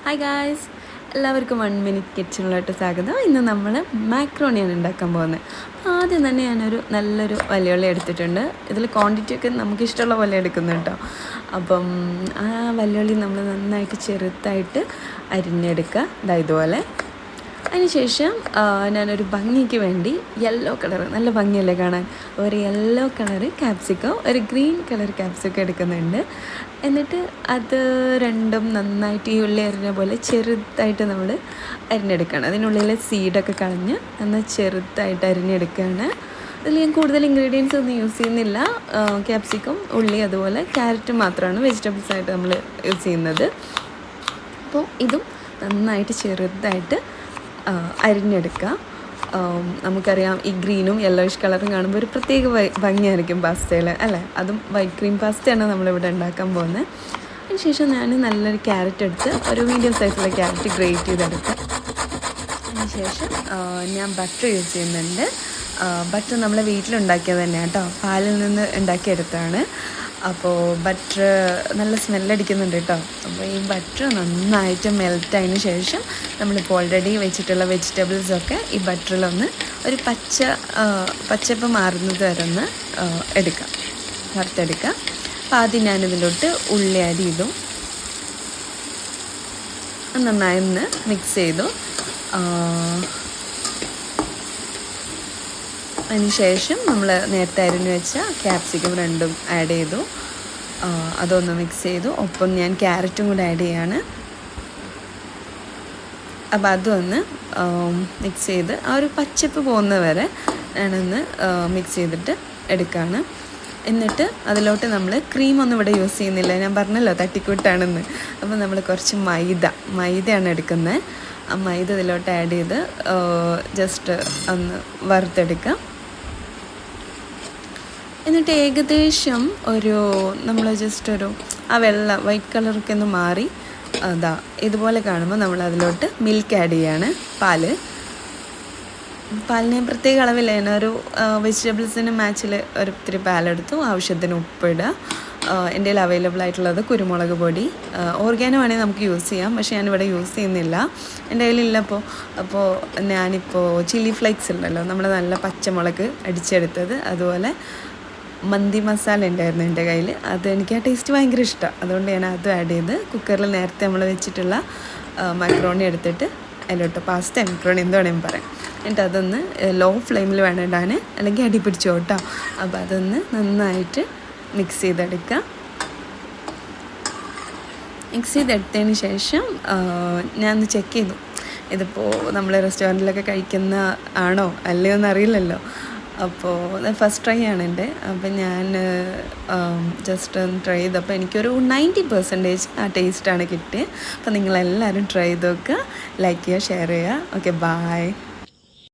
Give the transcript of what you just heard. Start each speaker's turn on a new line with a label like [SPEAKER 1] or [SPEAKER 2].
[SPEAKER 1] Hi guys, എല്ലാവർക്കും 1 minute കിച്ചണിലോട്ട് സ്വാഗതം. ഇന്ന് നമ്മൾ മാക്രോണിയാണ് ഉണ്ടാക്കാൻ പോകുന്നത്. ആദ്യം തന്നെ ഞാനൊരു നല്ലൊരു വലിയുള്ളി എടുത്തിട്ടുണ്ട്. ഇതിൽ ക്വാണ്ടിറ്റി ഒക്കെ നമുക്കിഷ്ടമുള്ള പോലെ എടുക്കുന്നു കേട്ടോ. അപ്പം ആ വലിയുള്ളി നമ്മൾ നന്നായിട്ട് ചെറുതായിട്ട് അരിഞ്ഞെടുക്കുക, ഇതുപോലെ. അതിനുശേഷം ഞാനൊരു ഭംഗിക്ക് വേണ്ടി യെല്ലോ കളർ, നല്ല ഭംഗിയല്ലേ കാണാൻ, ഒരു യെല്ലോ കളർ ക്യാപ്സിക്കം, ഒരു ഗ്രീൻ കളർ ക്യാപ്സിക്കം എടുക്കുന്നുണ്ട്. എന്നിട്ട് അത് രണ്ടും നന്നായിട്ട് ഈ ഉള്ളി അരിഞ്ഞ പോലെ ചെറുതായിട്ട് നമ്മൾ അരിഞ്ഞെടുക്കുകയാണ്. അതിനുള്ളിലെ സീഡൊക്കെ കളഞ്ഞ് നന്നായി ചെറുതായിട്ട് അരിഞ്ഞെടുക്കുകയാണ്. അതിൽ ഞാൻ കൂടുതൽ ഇൻഗ്രീഡിയൻസ് ഒന്നും യൂസ് ചെയ്യുന്നില്ല. ക്യാപ്സിക്കം, ഉള്ളി, അതുപോലെ ക്യാരറ്റ് മാത്രമാണ് വെജിറ്റബിൾസായിട്ട് നമ്മൾ യൂസ് ചെയ്യുന്നത്. അപ്പോൾ ഇതും നന്നായിട്ട് ചെറുതായിട്ട് അരിഞ്ഞെടുക്കുക. നമുക്കറിയാം, ഈ ഗ്രീനും യെല്ലോയിഷ് കളറും കാണുമ്പോൾ ഒരു പ്രത്യേക ഭംഗിയായിരിക്കും പാസ്തയിൽ, അല്ലേ? അതും വൈറ്റ് ക്രീം പാസ്തയാണ് നമ്മളിവിടെ ഉണ്ടാക്കാൻ പോകുന്നത്. അതിനുശേഷം ഞാൻ നല്ലൊരു ക്യാരറ്റ് എടുത്ത്, ഒരു മീഡിയം സൈസുള്ള ക്യാരറ്റ് ഗ്രേറ്റ് ചെയ്തെടുക്കുക. അതിനുശേഷം ഞാൻ ബട്ടർ യൂസ് ചെയ്യുന്നുണ്ട്. ബട്ടർ നമ്മളെ വീട്ടിലുണ്ടാക്കിയത് തന്നെയാണ് കേട്ടോ, പാലിൽ നിന്ന് ഉണ്ടാക്കിയെടുത്താണ്. അപ്പോൾ ബട്ടർ നല്ല സ്മെല്ലടിക്കുന്നുണ്ട് കേട്ടോ. അപ്പോൾ ഈ ബട്ടർ നന്നായിട്ട് മെൽറ്റായതിന് ശേഷം നമ്മളിപ്പോൾ ഓൾറെഡി വെച്ചിട്ടുള്ള വെജിറ്റബിൾസൊക്കെ ഈ ബട്ടറിലൊന്ന് ഒരു പച്ചപ്പ് മാറുന്നത് വരെ ഒന്ന് വറുത്തെടുക്കുക. അപ്പോൾ ആദ്യം ഞാനിതിലോട്ട് ഉള്ളി ആഡ് ചെയ്തു, നന്നായി ഒന്ന് മിക്സ് ചെയ്തു. അതിനുശേഷം നമ്മൾ നേരത്തെ അരിഞ്ഞു വെച്ച ക്യാപ്സിക്കം രണ്ടും ആഡ് ചെയ്തു, അതൊന്ന് മിക്സ് ചെയ്തു. ഒപ്പം ഞാൻ ക്യാരറ്റും കൂടെ ആഡ് ചെയ്യാണ്. അപ്പോൾ അതൊന്ന് മിക്സ് ചെയ്ത് ആ ഒരു പച്ചപ്പ് പോകുന്ന വരെ ഞാനൊന്ന് മിക്സ് ചെയ്തിട്ട് എടുക്കുകയാണ്. എന്നിട്ട് അതിലോട്ട് നമ്മൾ ക്രീമൊന്നും ഇവിടെ യൂസ് ചെയ്യുന്നില്ല, ഞാൻ പറഞ്ഞല്ലോ തട്ടിക്കൂട്ടാണെന്ന്. അപ്പോൾ നമ്മൾ കുറച്ച് മൈദയാണ് എടുക്കുന്നത്. ആ മൈദ ഇതിലോട്ട് ആഡ് ചെയ്ത് ജസ്റ്റ് ഒന്ന് വറുത്തെടുക്കുക. എന്നിട്ട് ഏകദേശം നമ്മൾ ജസ്റ്റ് ആ വൈറ്റ് കളറൊക്കെ ഒന്ന് മാറി ഇതുപോലെ കാണുമ്പോൾ നമ്മൾ അതിലോട്ട് മിൽക്ക് ആഡ് ചെയ്യാണ്. പാലിന് പ്രത്യേക അളവില്ല, ഞാനൊരു വെജിറ്റബിൾസിന് മാച്ചിൽ ഒത്തിരി പാലെടുത്തു. ആവശ്യത്തിന് ഉപ്പിടുക. എൻ്റെ കയ്യിൽ അവൈലബിൾ ആയിട്ടുള്ളത് കുരുമുളക് പൊടി, ഓർഗാനോ ആണെങ്കിൽ നമുക്ക് യൂസ് ചെയ്യാം, പക്ഷേ ഞാനിവിടെ യൂസ് ചെയ്യുന്നില്ല, എൻ്റെ കയ്യിലില്ല. അപ്പോൾ ഞാനിപ്പോൾ ചില്ലി ഫ്ലേക്സ് ഉണ്ടല്ലോ, നമ്മൾ നല്ല പച്ചമുളക് അടിച്ചെടുത്തത്, അതുപോലെ മന്തി മസാല ഉണ്ടായിരുന്നു എൻ്റെ കയ്യിൽ. എനിക്ക് ആ ടേസ്റ്റ് ഭയങ്കര ഇഷ്ടമാണ്, അതുകൊണ്ട് ഞാൻ അതും ആഡ് ചെയ്ത് കുക്കറിൽ നേരത്തെ നമ്മൾ വെച്ചിട്ടുള്ള മക്രോണി എടുത്തിട്ട് അതിലോട്ട് മക്രോണി എന്ത് വേണമെങ്കിൽ പറയാം. എന്നിട്ട് അതൊന്ന് ലോ ഫ്ലെയിമിൽ വേണം ഇടാൻ, അല്ലെങ്കിൽ അടി പിടിച്ചോ കേട്ടോ. അപ്പോൾ അതൊന്ന് നന്നായിട്ട് മിക്സ് ചെയ്തെടുക്കുക. മിക്സ് ചെയ്തെടുത്തതിന് ശേഷം ഞാൻ ഒന്ന് ചെക്ക് ചെയ്തു, ഇതിപ്പോൾ നമ്മൾ റെസ്റ്റോറൻറ്റിലൊക്കെ കഴിക്കുന്ന ആണോ അല്ലയോ എന്നറിയില്ലല്ലോ. അപ്പോൾ ഫസ്റ്റ് ട്രൈ ആണ് എൻ്റെ. അപ്പോൾ ഞാൻ ജസ്റ്റ് ഒന്ന് ട്രൈ ചെയ്തപ്പോൾ എനിക്കൊരു 90% ആ ടേസ്റ്റാണ് കിട്ടിയത്. അപ്പോൾ നിങ്ങളെല്ലാവരും ട്രൈ ചെയ്ത് നോക്കുക, ലൈക്ക് ചെയ്യുക, ഷെയർ ചെയ്യുക. Okay, by.